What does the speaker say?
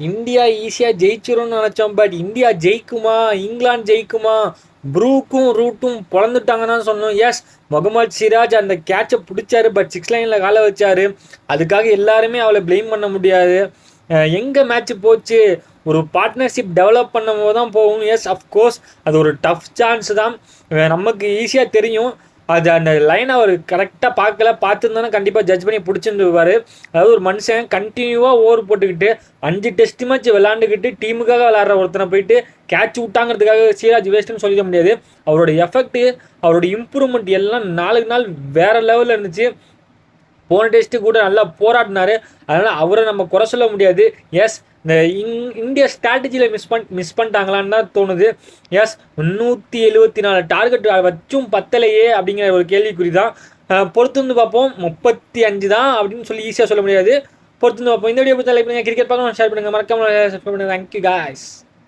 India ஈஸியாக ஜெயிச்சிரும்னு நினச்சோம். But India ஜெயிக்குமா, England ஜெயிக்குமா, ப்ரூக்கும் ரூட்டும் பொழந்துட்டாங்கன்னு தான் சொன்னோம். எஸ், முகமது சிராஜ் அந்த கேட்சை பிடிச்சாரு. பட் 6 லைனில் காலை வச்சாரு. அதுக்காக எல்லாருமே அவளை ப்ளேம் பண்ண முடியாது. எங்கே மேட்ச் போச்சு, ஒரு பார்ட்னர்ஷிப் டெவலப் பண்ணும் போது தான் போகும். எஸ், அஃப்கோர்ஸ் அது ஒரு டஃப் சான்ஸ் தான். நமக்கு ஈஸியாக தெரியும். அது அந்த லைனை அவர் கரெக்டாக பார்த்துருந்தானே கண்டிப்பாக ஜட்ஜ் பண்ணி பிடிச்சிருந்துருவார். அதாவது ஒரு மனுஷன் கண்டினியூவாக ஓவர் போட்டுக்கிட்டு 5 டெஸ்ட் மேட்ச் விளாண்டுக்கிட்டு டீமுக்காக விளாட்ற ஒருத்தனை போயிட்டு கேட்ச் விட்டாங்கிறதுக்காக சிராஜ் வேஸ்ட்டுன்னு சொல்லிட முடியாது. அவரோட எஃபெக்ட்டு, அவரோட இம்ப்ரூவ்மெண்ட் எல்லாம் நாளுக்கு நாள் வேறு லெவலில் இருந்துச்சு. போன டெஸ்ட்டு கூட நல்லா போராடினார். அதனால் அவரை நம்ம குறை சொல்ல முடியாது. எஸ், இந்த இந்தியா ஸ்ட்ராட்டஜியில் மிஸ் பண்ணிட்டாங்களான்னு தான் தோணுது. எஸ், 174 டார்கெட் வச்சும் பத்தலையே அப்படிங்கிற ஒரு கேள்விக்குறி தான். பொறுத்து வந்து பார்ப்போம். 35 தான் அப்படின்னு சொல்லி ஈஸியாக சொல்ல முடியாது. பொறுத்து வந்து பார்ப்போம். இந்த வீடியோ பற்றி லைக் பண்ணுங்கள், கிரிக்கெட் பார்க்கணும் ஷேர் பண்ணுங்கள், மறக்காம சப்ஸ்கிரைப் பண்ணுங்கள். Thank you guys.